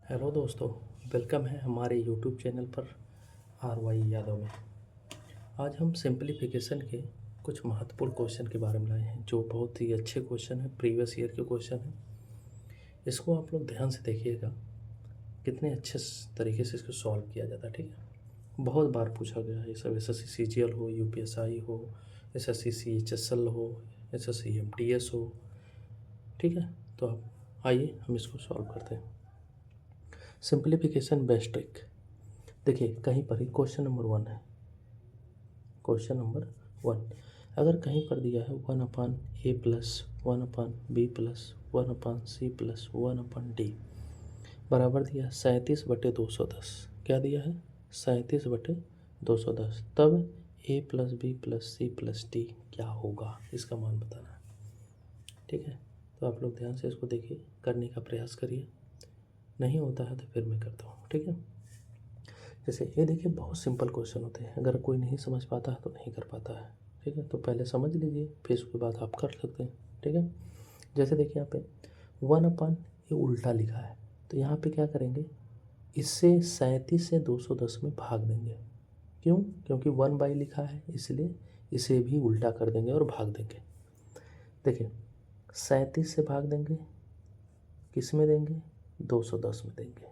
Hello दोस्तों, welcome है हमारे यूट्यूब चैनल पर आर वाई यादव में। आज हम सिंप्लीफिकेशन के कुछ महत्वपूर्ण क्वेश्चन के बारे में लाए हैं जो बहुत ही अच्छे क्वेश्चन हैं, प्रीवियस ईयर के क्वेश्चन हैं। इसको आप लोग ध्यान से देखिएगा कितने अच्छे तरीके से इसको सॉल्व किया जाता है। ठीक है, बहुत बार पूछा गया है। सब S S C C G L हो, यू पी एस आई हो, S S C C H S L हो, S S C M T S हो। ठीक है, तो आप आइए हम इसको सॉल्व करते हैं। Simplification best trick. देखिए कहीं पर ही क्वेश्चन नंबर 1 है। क्वेश्चन नंबर 1 अगर कहीं पर दिया है 1/a plus 1/b plus 1/c plus 1/d बराबर दिया 37/210। क्या दिया है? 37/210। तब a plus B plus C plus D क्या होगा, इसका मान बताना है। ठीक है, तो आप लोग ध्यान से इसको देखिए, करने का प्रयास करिए। नहीं होता है तो फिर मैं करता हूँ। ठीक है, जैसे ये देखिए बहुत सिंपल क्वेश्चन होते हैं, अगर कोई नहीं समझ पाता है तो नहीं कर पाता है। ठीक है, तो पहले समझ लीजिए फिर उसके बाद आप कर सकते हैं। ठीक है, जैसे देखिए यहाँ पे 1/, ये उल्टा लिखा है तो यहाँ पे क्या करेंगे, इससे 37 से 210 में भाग देंगे। क्यों? क्योंकि 1/, लिखा है इसलिए इसे भी उल्टा कर देंगे और भाग देंगे। देखिए 37 से भाग देंगे, किस में देंगे? 210 में देंगे।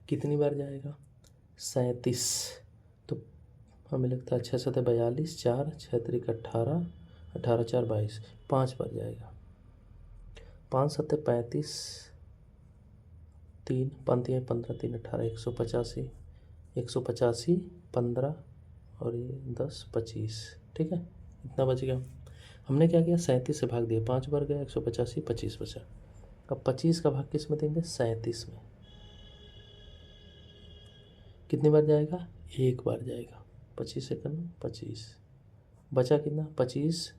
कितनी बार जाएगा? 37। तो हमें लगता है 6×7=42, 4×6=18, 18×4=22, 5 बार जाएगा। 5×7=35, 3 5×3 15, 3×18 185, 185 15 और ये 10 25। ठीक है, इतना बच गया। हमने क्या किया, 37 से भाग दिया, 5 बार गया, 185 25 बचा। अब 25 का भाग किस में देंगे? 37 में। कितनी बार जाएगा? एक बार जाएगा। 25 सेकंड 25 बचा, कितना? 25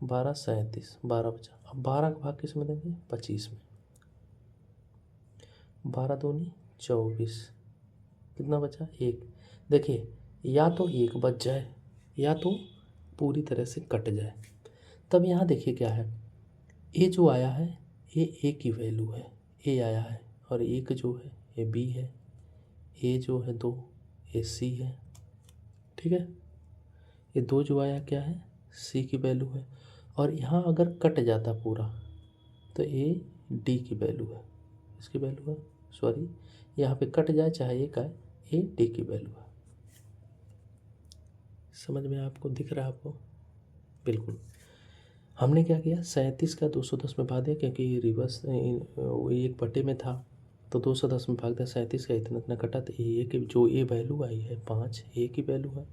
12 37, 12 बचा। अब 12 का भाग किस में देंगे? 25 में। 12 दूनी 24, कितना बचा? एक। देखिए या तो एक बच जाए या तो पूरी तरह से कट जाए। तब यहाँ देखिए क्या है, ए जो आया है ये ए की वैल्यू है, ए आया है, और एक जो है ये बी है, ए जो है 2, ये सी है। ठीक है, ये 2 जो आया क्या है? सी की वैल्यू है। और यहाँ अगर कट जाता पूरा तो ए डी की वैल्यू है, इसकी वैल्यू है, सॉरी यहाँ पे कट जाए चाहे एक आए, ए डी की वैल्यू है। समझ में आपको दिख रहा है आपको? बिल्कुल। हमने क्या किया, 37 का 210 में भाग दिया, क्योंकि ये रिवर्स एक बटे में था तो 210 में भाग दिया। 37 का इतना इतना कटा तो ए की जो ए वैल्यू आई है 5 ए की वैल्यू है,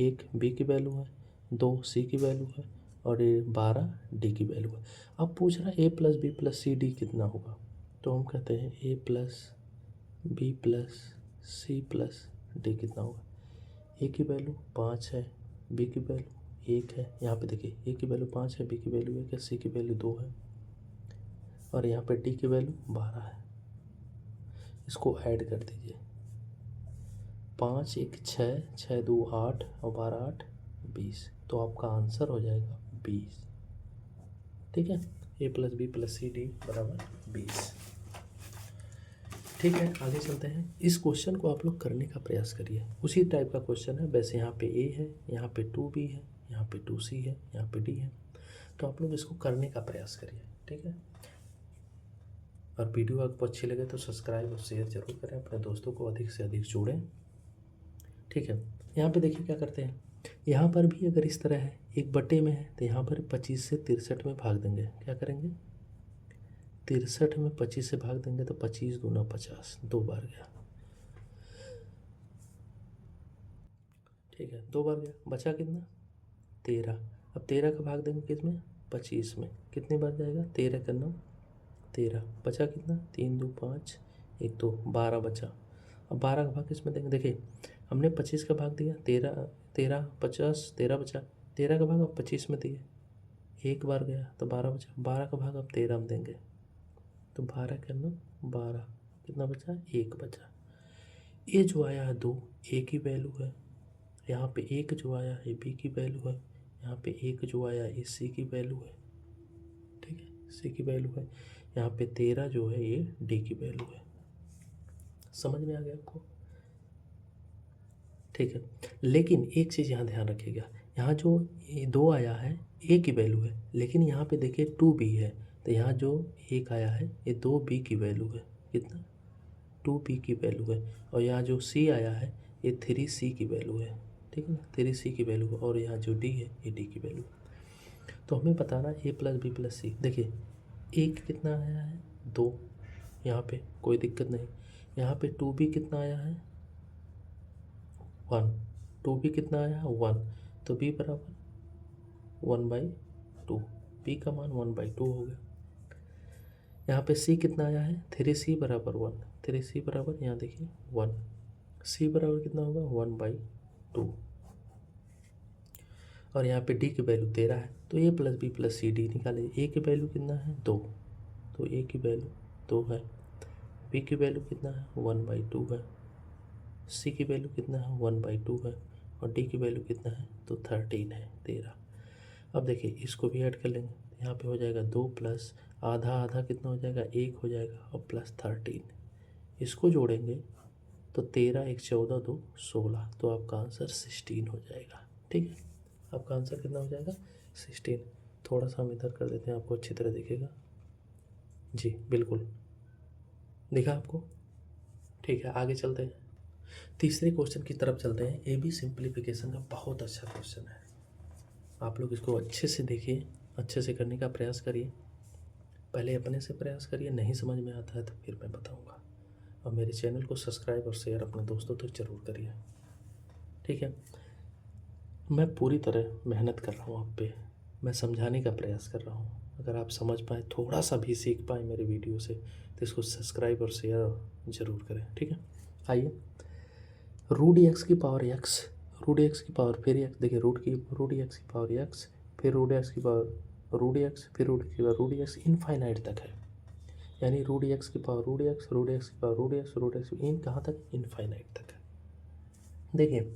1 बी की वैल्यू है, 2 सी की वैल्यू है, और ये 12 डी की वैल्यू है। अब पूछ रहा है A plus B plus C D कितना होगा, तो हम कहते हैं A plus B plus C plus D कितना होगा। ए की वैल्यू 5 है, बी की वैल्यू 1 है। यहाँ पे देखिए ए की वैल्यू 5 है, बी की वैल्यू 1 है, सी की वैल्यू 2 है, और यहाँ पे डी की वैल्यू 12 है। इसको ऐड कर दीजिए, 5 1 6, 6 2 8 और 12 8 20, तो आपका आंसर हो जाएगा 20। ठीक है, A plus B plus C D बराबर 20। ठीक है, आगे चलते हैं। इस क्वेश्चन को आप लोग करने का प्रयास करिए, उसी टाइप का क्वेश्चन है। वैसे यहाँ पे ए है, यहाँ पे 2b है, यहाँ पे 2c है, यहाँ पे d है, तो आप लोग इसको करने का प्रयास करिए। ठीक है, और वीडियो आपको अच्छी लगे तो सब्सक्राइब और शेयर जरूर करें, अपने दोस्तों को अधिक से अधिक जोड़ें। ठीक है, यहाँ पे देखिए क्या करते हैं, यहाँ पर भी अगर इस तरह है, एक बटे में है, तो यहाँ पर 25 से 63 में भाग देंगे। क्या करेंगे? 63 में 25 से भाग देंगे तो 25 दूना 50, 2 बार गया। ठीक है, 2 बार गया, बचा कितना? 13। अब 13 का भाग देंगे किस में? 25 में। कितनी बार जाएगा? 13 का 9 13, बचा कितना? 3 2 5 1 2, 12 बचा। अब 12 का भाग किस में देंगे? देखिए हमने 25 का भाग दिया, 13 13 50, 13 बचा। 13 का भाग अब 25 में दिए, एक बार गया तो 12 बचा। 12 का भाग अब 13 में देंगे तो 12 का 9 12, कितना बचा? 1 बचा। ये जो आया है 2, ए की वैल्यू है। यहाँ पे 1 जो आया है बी की वैल्यू है, यहाँ पे 1 जो आया है सी की वैल्यू है। ठीक है, सी की वैल्यू है। यहाँ पे 13 जो है ये डी की वैल्यू है। समझ में आ गया आपको? ठीक है, लेकिन एक चीज़ यहाँ ध्यान रखिएगा, यहाँ जो ये 2 आया है ए की वैल्यू है, लेकिन यहाँ पे देखिए 2b है, तो यहाँ जो 1 आया है ये 2b की वैल्यू है। कितना? 2b की वैल्यू है। और यहाँ जो c आया है ये 3c की वैल्यू है। ठीक है ना, 3c की वैल्यू है। और यहाँ जो d है ये d की वैल्यू है। तो हमें बताना a प्लस बी प्लस सी। देखिए एक कितना आया है? 2, यहाँ पे कोई दिक्कत नहीं। यहाँ पे 2b कितना आया है? 1। 2b कितना आया है? 1। तो b बराबर 1/2, b का मान 1/2 हो गया। यहाँ पे c कितना आया है? 3c बराबर 1। 3c बराबर यहाँ देखिए 1। c बराबर कितना होगा? 1/2। और यहाँ पे d की वैल्यू 13 है, तो a plus B plus C D निकाले। a की वैल्यू कितना है? 2, तो a की वैल्यू 2 है। b की वैल्यू कितना है? 1/2 है। c की वैल्यू कितना है? 1/2 है। और d की वैल्यू कितना है? तो 13 है, 13। अब देखिए इसको भी ऐड कर लेंगे, यहाँ पे हो जाएगा 2 प्लस आधा आधा कितना हो जाएगा? 1 हो जाएगा, और प्लस 13। इसको जोड़ेंगे तो 13 1 14 2 16, तो आपका आंसर 16 हो जाएगा। ठीक है, आपका आंसर कितना हो जाएगा? 16। थोड़ा सा हम इधर कर देते हैं, आपको अच्छी तरह दिखेगा। जी बिल्कुल दिखा आपको? ठीक है, आगे चलते हैं, तीसरे क्वेश्चन की तरफ चलते हैं। ए बी सिंप्लीफिकेशन का बहुत अच्छा क्वेश्चन है, आप लोग इसको अच्छे से देखिए, अच्छे से करने का प्रयास करिए। पहले अपने से प्रयास करिए, नहीं समझ में आता है तो फिर मैं बताऊंगा। और मेरे चैनल को सब्सक्राइब और शेयर अपने दोस्तों तक जरूर करिए। ठीक है, मैं पूरी तरह मेहनत कर रहा हूँ आप पे, मैं समझाने का प्रयास कर रहा हूँ। अगर आप समझ पाए, थोड़ा सा भी सीख पाए मेरे वीडियो से, तो इसको सब्सक्राइब और शेयर ज़रूर करें। ठीक है, आइए, रूट एक्स की पावर एक्स, रूट एक्स की पावर फिर एक्स, देखिए रूट एक्स की पावर एक्स, फिर रूट एक्स की पावर रूट एक्स, फिर रूट की पावर रूट एक्स, इनफाइनाइट तक है। यानी रूट एक्स की power root X, root X की पावर रूट एक्स इन कहाँ तक? इनफाइनाइट तक है। देखिए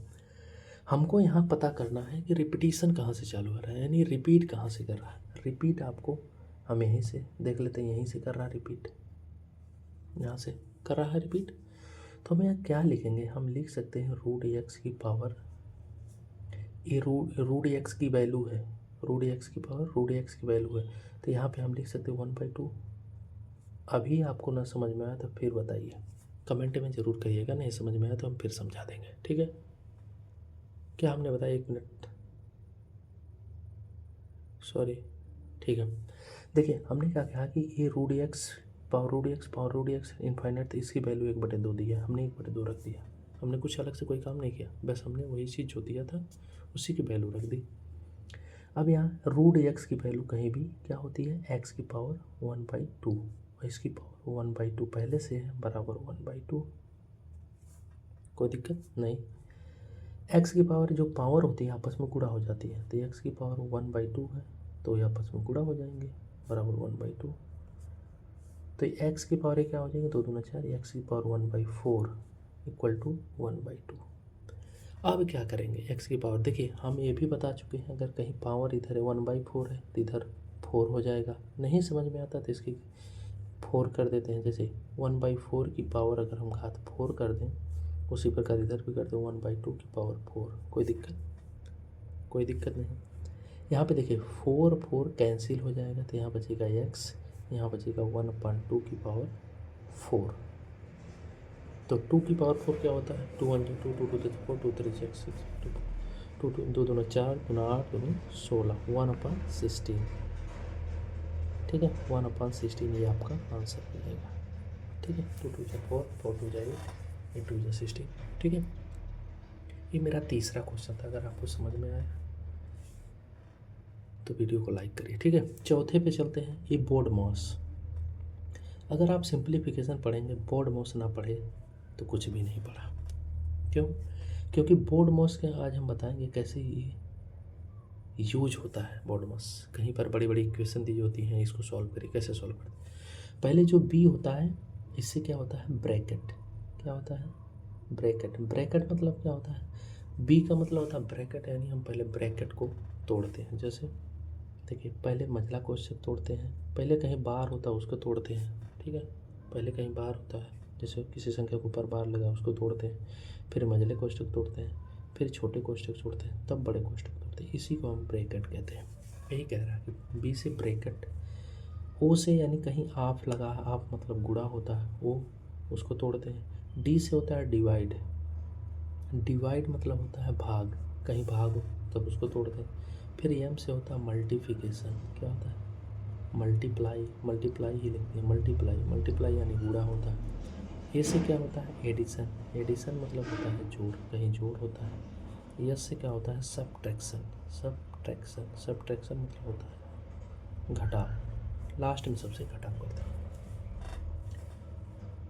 हमको यहाँ पता करना है कि रिपीटिशन कहाँ से चालू हो रहा है, यानी रिपीट कहाँ से कर रहा है। रिपीट आपको हम यहीं से देख लेते हैं, यहीं से कर रहा है रिपीट, यहाँ से कर रहा है रिपीट। तो हम यहाँ क्या लिखेंगे? हम लिख सकते हैं रूट एक्स की पावर, ये रूट एक्स की वैल्यू है, रूट एक्स की पावर रूट एक्स की वैल्यू है, तो यहाँ पे हम लिख सकते हैं 1/2। अभी आपको ना समझ में आया तो फिर बताइए, कमेंट में ज़रूर करिएगा, नहीं समझ में आया तो हम फिर समझा देंगे। ठीक है, क्या हमने बताया? 1 मिनट, सॉरी। ठीक है, देखिए हमने क्या कहा कि ये root X power root X infinite, तो इसकी वैल्यू 1/2 दी है, हमने 1/2 रख दिया। हमने कुछ अलग से कोई काम नहीं किया, बस हमने वही चीज़ जो दिया था उसी की वैल्यू रख दी। अब यहाँ रूट एक्स की वैल्यू कहीं भी क्या होती है? एक्स की पावर 1/2, और इसकी पावर 1/2 पहले से है, बराबर 1/2। कोई दिक्कत नहीं। एक्स की पावर जो पावर होती है आपस में गुणा हो जाती है, तो एक्स की पावर 1/2 है, तो ये आपस में गुणा हो जाएंगे, बराबर 1/2। तो एक्स की पावर क्या हो जाएंगे? 2 दूना 4, एक्स की पावर 1/4 इक्वल टू 1/2। अब क्या करेंगे? एक्स की पावर, देखिए हम ये भी बता चुके हैं, अगर कहीं पावर इधर है 1/4 है तो इधर 4 हो जाएगा। नहीं समझ में आता तो इसकी 4 कर देते हैं। जैसे 1/4 की पावर अगर हम घात 4 कर दें, उसी प्रकार इधर भी कर दें 1/2 की पावर 4। कोई दिक्कत? कोई दिक्कत नहीं। यहाँ पे देखिए 4 कैंसिल हो जाएगा, तो यहाँ बचेगा एक्स, यहाँ बचेगा 1/2 की पावर 4। तो 2 की पावर 4 क्या होता है? 2 1 2 2 2 4 2 3 6 6 2 2 2 2 4 2 8 2 16 1/16। ठीक है, 1/16 ये आपका आंसर हो जाएगा। ठीक है, 2 2 4 4 2 8 8 2 16। ठीक है, ये मेरा तीसरा क्वेश्चन था। अगर आपको समझ में आया तो वीडियो को लाइक करिए। ठीक है, चौथे पे चलते हैं। ये बोर्ड मास, अगर आप सिंप्लीफिकेशन पढ़ेंगे, बोर्ड मास ना पढ़े तो कुछ भी नहीं पढ़ा। क्यों? क्योंकि बोर्ड मास के आज हम बताएंगे कैसे ये यूज होता है। बोर्ड मास कहीं पर बड़ी बड़ी इक्वेशन दी होती हैं, इसको सॉल्व करिए, कैसे सॉल्व करें। पहले जो बी होता है इससे क्या होता है? ब्रैकेट। क्या होता है? ब्रैकेट। ब्रैकेट मतलब क्या होता है? बी का मतलब होता है ब्रैकेट, यानी हम पहले ब्रैकेट को तोड़ते हैं। जैसे देखिए पहले मंझला कोष्ठक तोड़ते हैं, पहले कहीं बार होता है उसको तोड़ते हैं, ठीक है, पहले कहीं बार होता है जैसे किसी संख्या के ऊपर बार लगा उसको तोड़ते हैं, फिर मंझले कोष्ठक तोड़ते हैं, फिर छोटे कोष्ठक तोड़ते हैं, तब बड़े कोष्ठक तोड़ते हैं। इसी को हम ब्रैकेट कहते हैं। यही कह रहा है कि बी से ब्रैकेट, ओ से यानी कहीं आप लगा, आप मतलब गुणा होता है वो, उसको तोड़ते हैं। डी से होता है डिवाइड, डिवाइड मतलब होता है भाग, कहीं भाग हो तब उसको तोड़ते हैं। फिर एम से होता है मल्टीप्लिकेशन, क्या होता है मल्टीप्लाई, मल्टीप्लाई ही लिखते हैं, मल्टीप्लाई, मल्टीप्लाई यानी गुणा होता है। ए से क्या होता है एडिशन, एडिशन मतलब होता है जोड़, कहीं जोड़ होता है। यस से क्या होता है सबट्रैक्शन, सबट्रैक्शन, सबट्रैक्शन मतलब होता है घटाव, लास्ट में सबसे घटाव करते हैं।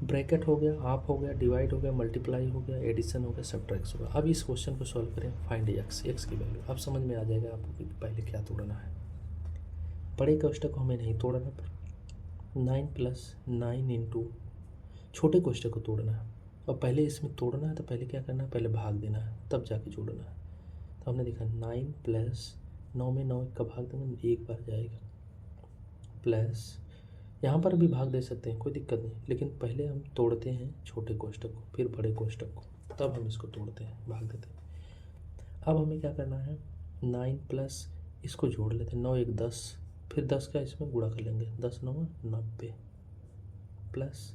ब्रैकेट हो गया, आप हो गया, डिवाइड हो गया, मल्टीप्लाई हो गया, एडिशन हो गया, सबट्रैक्शन हो गया। अब इस क्वेश्चन को सॉल्व करें, फाइंड एक्स, एक्स की वैल्यू। अब समझ में आ जाएगा आपको कि पहले क्या तोड़ना है। बड़े कोष्ठक को हमें नहीं तोड़ना, पर 9 + 9 इंटू छोटे कोष्ठक को तोड़ना है। और पहले इसमें तोड़ना है तो पहले क्या करना है, पहले भाग देना है तब जाके जोड़ना है। तो हमने देखा 9 + 9 में 9 का भाग देंगे, एक बार जाएगा, प्लस यहाँ पर भी भाग दे सकते हैं, कोई दिक्कत नहीं, लेकिन पहले हम तोड़ते हैं छोटे कोष्ठक को फिर बड़े कोष्ठक को, तब हम इसको तोड़ते हैं, भाग देते हैं। अब हमें क्या करना है, 9 प्लस इसको जोड़ लेते हैं, 9 1 10, फिर 10 का इसमें गुणा कर लेंगे, 10 9 90 प्लस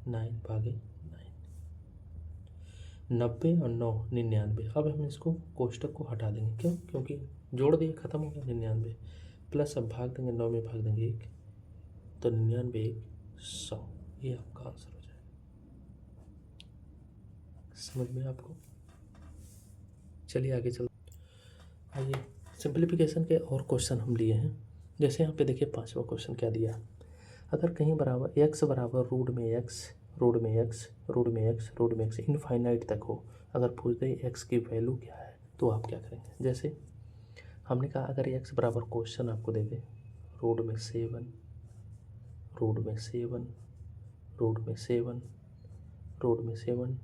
9 भागे 9, 90 और 9 99। अब हम इसको कोष्ठक को हटा देंगे, क्यों, क्योंकि जोड़ दिए खत्म हो गया 99, प्लस अब भाग देंगे 9 में भाग देंगे 1, तो 99 1 100, ये आपका आंसर हो जाएगा। समझ में आपको? चलिए आगे चल, आइए सिंप्लीफिकेशन के और क्वेश्चन हम लिए हैं। जैसे यहाँ पे देखिए 5वां क्वेश्चन क्या दिया, अगर कहीं बराबर x बराबर रूट में x, रूट में x, रूट में x, रूट में x इनफाइनाइट तक हो, अगर पूछ दे x की वैल्यू क्या है तो आप क्या करेंगे। जैसे हमने कहा अगर x बराबर क्वेश्चन आपको दे दे रूट में 7, रूट में 7, रूट में 7, रूट में 7,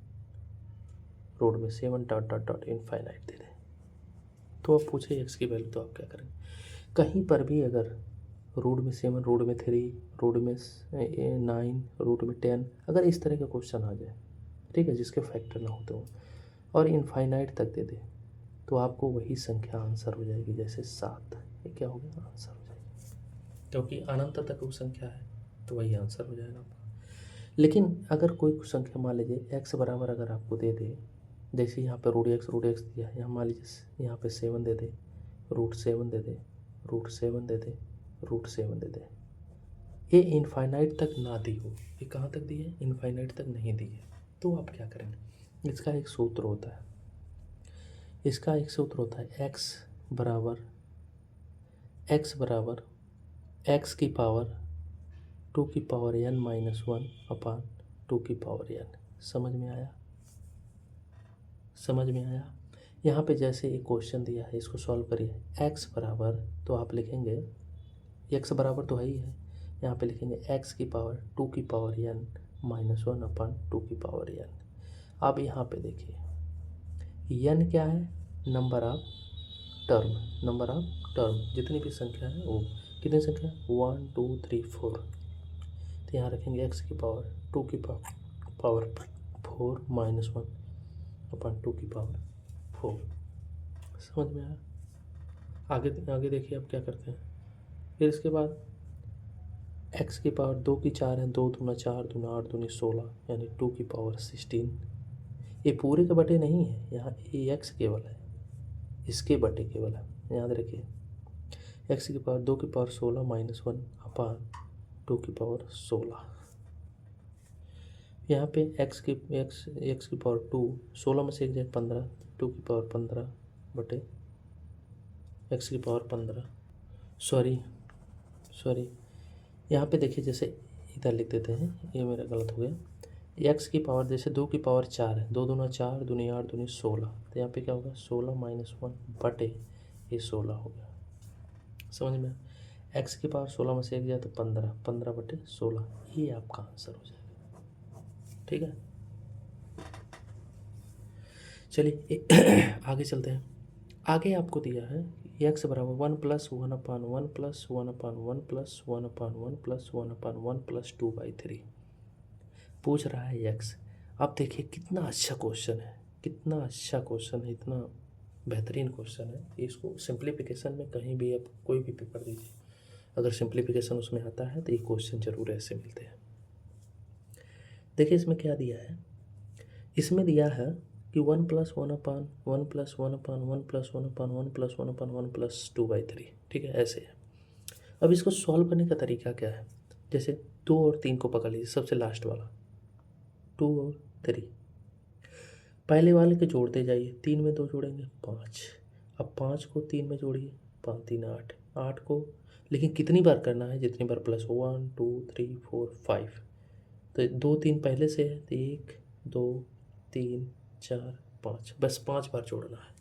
रूट में 7 डॉट डॉट डॉट इनफाइनाइट दे दे, तो आप पूछे x की वैल्यू तो आप क्या करेंगे। कहीं पर भी अगर रूट में 7, रूट में 3, रूट में 9, रूट में 10, अगर इस तरह का क्वेश्चन आ जाए, ठीक है, जिसके फैक्टर ना होते हो और इनफाइनाइट तक दे दे, तो आपको वही संख्या आंसर हो जाएगी। जैसे 7, ये क्या हो गया आंसर हो जाएगी, क्योंकि अनंत तक वो संख्या है तो वही आंसर हो जाएगा आपका। लेकिन अगर कोई संख्या मान लीजिए x बराबर अगर आपको दे दे, जैसे यहाँ पे रूट x दिया है, यहाँ मान लीजिए यहाँ पे 7 दे दे, रूट 7 दे दे, रूट 7 दे दे, रूट 7 दे दे, ये इनफाइनाइट तक ना दी हो, ये कहाँ तक दी है, इनफाइनाइट तक नहीं दी है, तो आप क्या करेंगे। इसका एक सूत्र होता है, इसका एक सूत्र होता है x बराबर x की पावर 2 की पावर n माइनस 1 अपान 2 की पावर n। समझ में आया, समझ में आया। यहाँ पे जैसे एक क्वेश्चन दिया है इसको सॉल्व करिए, x बराबर तो आप लिखेंगे, x बराबर तो है ही है, यहाँ पे लिखेंगे x की पावर 2 की पावर n माइनस 1 अपान 2 की पावर n। अब यहाँ पे देखिए n क्या है, number of term, number of term, जितनी भी संख्या है वो, कितनी संख्या 1 2 3 4, तो यहाँ रखेंगे x की पावर 2 की पावर 4 माइनस 1 अपान 2 की पावर 4। समझ में आया। आगे आगे देखिए अब क्या करते हैं, फिर इसके बाद x की पावर 2 की 4 है, 2 दूना 4 दूना 8 दूनी 16, यानी 2 की पावर 16। ये पूरे के बटे नहीं है, यहाँ ये x केवल है, इसके बटे केवल है, याद रखिए। x की पावर 2 की पावर 16 माइनस 1 अपान 2 की पावर 16। यहाँ पे x की पावर 2, 16 में से एक जाए 15, 2 की पावर 15 बटे x की पावर 15, सॉरी यहाँ पे देखिए, जैसे इधर लिख देते हैं, ये मेरा गलत हो गया। x की पावर जैसे 2 की पावर 4 है, 2 दूना 4 दूनी 8 दूनी 16, तो यहाँ पे क्या होगा 16 माइनस 1 बटे ये 16 हो गया। समझ में, x की पावर 16 में से एक जाए तो 15, 15 बटे 16, ये आपका आंसर हो जाएगा। ठीक है, चलिए आगे चलते हैं। आगे आपको दिया है एक्स बराबर 1+1/1+1/1+1/1+1/1+1/1+2/3 पूछ रहा है एक्स। आप देखिए कितना अच्छा क्वेश्चन है, कितना अच्छा क्वेश्चन है, इतना बेहतरीन क्वेश्चन है। इसको सिंप्लीफिकेशन में कहीं भी आप कोई भी पेपर दीजिए, अगर सिंप्लीफिकेशन उसमें आता है तो ये क्वेश्चन जरूर ऐसे मिलते हैं। देखिए इसमें क्या दिया है, इसमें दिया है कि 1+1/1+1/1+1/1+1/1+2/3 ठीक है, ऐसे है। अब इसको सॉल्व करने का तरीका क्या है, जैसे 2 और 3 को पकड़ लीजिए, सबसे लास्ट वाला 2 और 3, पहले वाले के जोड़ते जाइए, 3 में 2 जोड़ेंगे 5, अब 5 को 3 में जोड़िए, 5 3 8, 8 को लेकिन कितनी बार करना है, जितनी बार प्लस 1 2 3 4 5, तो 2 3 पहले से है तो 1 2 3 4 5, बस 5 बार जोड़ना है।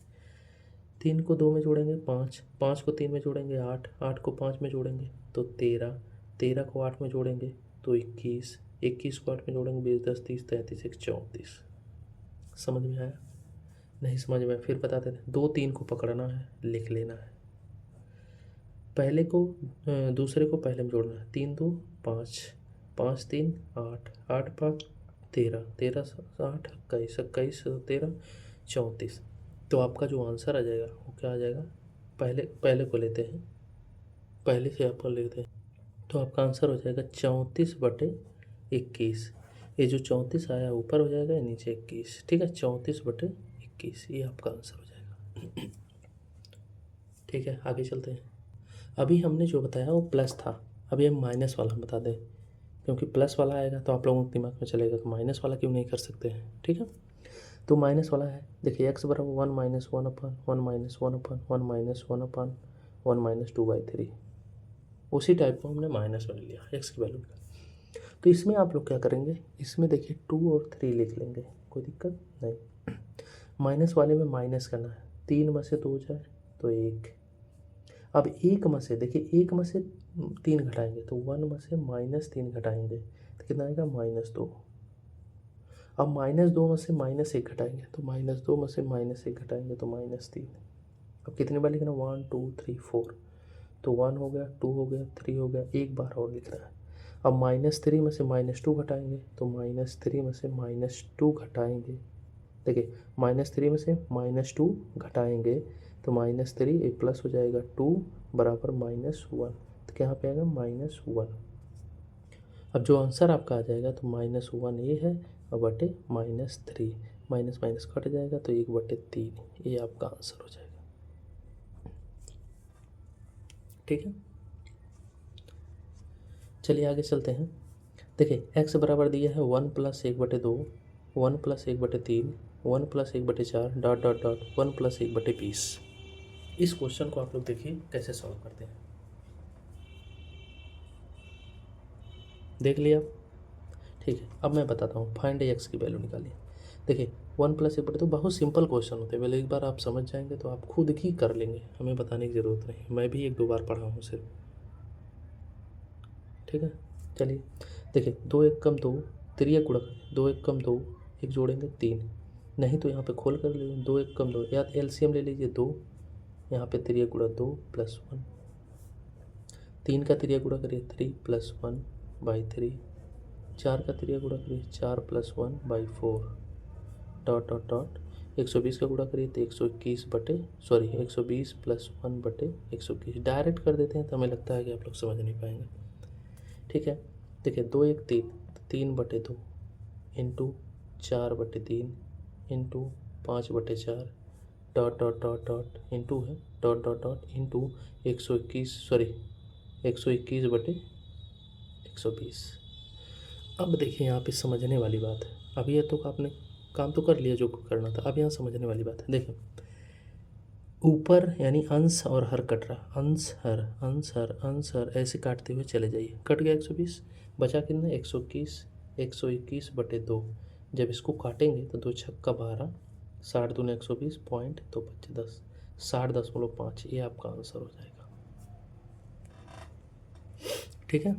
3 को 2 में जोड़ेंगे 5, 5 को 3 में जोड़ेंगे 8, 8 को 5 में जोड़ेंगे तो 13, 13 को 8 में जोड़ेंगे तो 21, 21 को 8 में जोड़ेंगे 20 10 30 33 1 34। समझ में आया? नहीं समझ में फिर बता देते, 2 3 को पकड़ना है, लिख लेना है, पहले को दूसरे को पहले में जोड़ना है, 3 2 5, 5 3 8, 8 5 13, 13 8 21, 21 13 34। तो आपका जो आंसर आ जाएगा वो क्या आ जाएगा, पहले पहले को लेते हैं, पहले से आपको लेते हैं तो आपका आंसर हो जाएगा 34/21। ये जो 34 आया ऊपर हो जाएगा, नीचे 21, ठीक है, 34/21 ये आपका आंसर हो जाएगा। ठीक है, आगे चलते हैं। अभी हमने जो बताया वो प्लस था, अभी हम माइनस वाला हम बता दें, क्योंकि प्लस वाला आएगा तो आप लोगों के दिमाग में चलेगा कि माइनस वाला क्यों नहीं कर सकते हैं। ठीक है, तो माइनस वाला है, देखिए एक्स बराबर 1-1/(1-1-1-1-1-1-2/3 उसी टाइप को हमने माइनस में लिया एक्स की वैल्यू का। तो इसमें आप लोग क्या करेंगे, इसमें देखिए 2 और 3 लिख लेंगे, कोई दिक्कत नहीं। माइनस वाले में माइनस करना है, 3 में से 2 जाए तो 1, अब 1 में से देखिए 1 में से 3 घटाएंगे तो 1 में से -3 घटाएंगे तो कितना आएगा -2। अब -2 में से -1 घटाएंगे तो -2 में से -1 घटाएंगे तो -3। अब कितनी बार लिखना, 1 2 3 4, तो 1 हो गया 2 हो गया 3 हो गया, एक बार और लिख रहा है। अब -3 में से -2 घटाएंगे तो -3 में से -2 घटाएंगे, देखिए -3 में से -2 घटाएंगे तो -3 एक प्लस हो जाएगा 2 बराबर -1, तो क्या पे आएगा -1। अब जो आंसर आपका आ जाएगा तो -1 ये है और बटे -3, माइनस माइनस कट जाएगा तो 1/3 ये आपका आंसर हो जाएगा। ठीक है, चलिए आगे चलते हैं। देखिए एक्स बराबर दिया है 1 + 1/2, 1 + 1/3, 1 + 1/4 डॉट डॉट डॉट 1 + 1/20। इस क्वेश्चन को आप लोग देखिए कैसे सॉल्व करते हैं, देख लिया। ठीक है, अब मैं बताता हूँ, फाइंड एक्स की वैल्यू निकालिए। देखिए 1 + 1/2 बहुत सिंपल क्वेश्चन होते हैं, पहले एक बार आप समझ जाएंगे तो आप खुद ही कर लेंगे, हमें बताने की ज़रूरत नहीं, मैं भी 1 2 बार पढ़ा हूँ सिर्फ। ठीक है, चलिए देखिए 2 1 कम 2, त्रिय गुणक 2 1 कम 2, एक जोड़ेंगे 3, नहीं तो यहाँ पे खोल कर ले 2 1 कम 2, या एलसीएम ले लीजिए 2, यहाँ पे त्रिय गुणक 2 + 1, 3 का त्रिय गुणा करिए 3 + 1/3, 4 का त्रिय गुणा करिए 4 + 1/4 डॉट डॉट डॉट 120 का गुणा करिए तो 120 + 1/121 डायरेक्ट कर देते हैं तो हमें लगता है कि आप लोग समझ नहीं पाएंगे। ठीक है, देखिए 2 1 3, 3/2 into 4/3 into 5/4 dot dot dot dot into है डॉट डॉट डॉट इंटू 121/120। अब देखिए यहाँ पे समझने वाली बात है, अभी ये तो आपने काम तो कर लिया जो करना था, अब यहाँ समझने वाली बात है। देखिए ऊपर यानी अंश और हर कट रहा, अंश हर अंश हर अंश हर ऐसे काटते हुए चले जाइए, कट गया 120, बचा कितना 121, 121/2, जब इसको काटेंगे तो 2 छक्का 12, 60 दूनी 120 पॉइंट तो 10, 60.5 ये आपका आंसर हो जाएगा। ठीक है,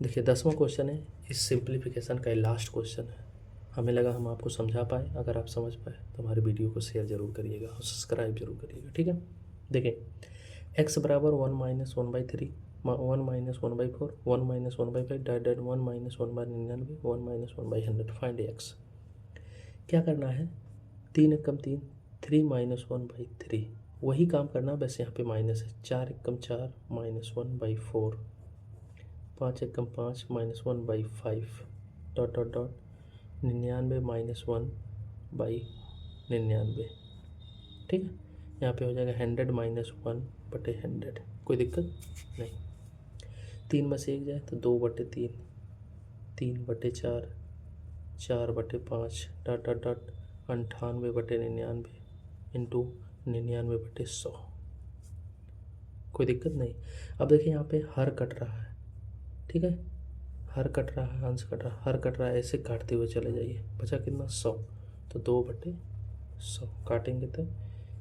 देखिए 10वां क्वेश्चन है, इस सिंप्लीफिकेशन का लास्ट क्वेश्चन है। हमें लगा हम आपको समझा पाए। अगर आप समझ पाए तो हमारे वीडियो को शेयर जरूर करिएगा और सब्सक्राइब जरूर करिएगा, ठीक है। देखिए x बराबर 1-1/3, 1-1/4, 1-1/5, डाइड 1-1/99, 1-1/100, फाइंड x। क्या करना है, 3 एकम 3, 3-1/3, वही काम करना, बस यहाँ पे माइनस है। 4 एकम 4, -1/4, 5 एकम 5, -1/5, डॉट डॉट डॉट 99 -1/99, ठीक है। यहाँ पे हो जाएगा 100 -1/100, कोई दिक्कत नहीं। 3 में से 1 जाए तो 2/3, 3/4, 4/5, डॉट डॉट डॉट 98/99 इंटू 99/100, कोई दिक्कत नहीं। अब देखिए यहाँ पे हर कट रहा है, ठीक है, हर कट रहा है, अंश कट रहा है, हर कट रहा है, ऐसे काटते हुए चले जाइए। बचा कितना, 100, तो 2/100 काटेंगे तो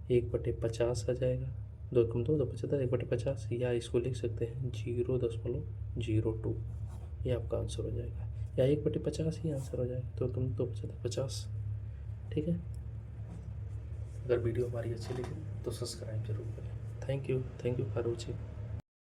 1/50 आ जाएगा। 2 कम 2, 2/75, 1/50, या इसको लिख सकते हैं 0.02, ये आपका आंसर हो जाएगा, या 1/50 ही आंसर हो जाएगा। 2 कम 2, 50, ठीक है। अगर वीडियो हमारी अच्छी लगी तो सब्सक्राइब जरूर करें। Thank you for watching.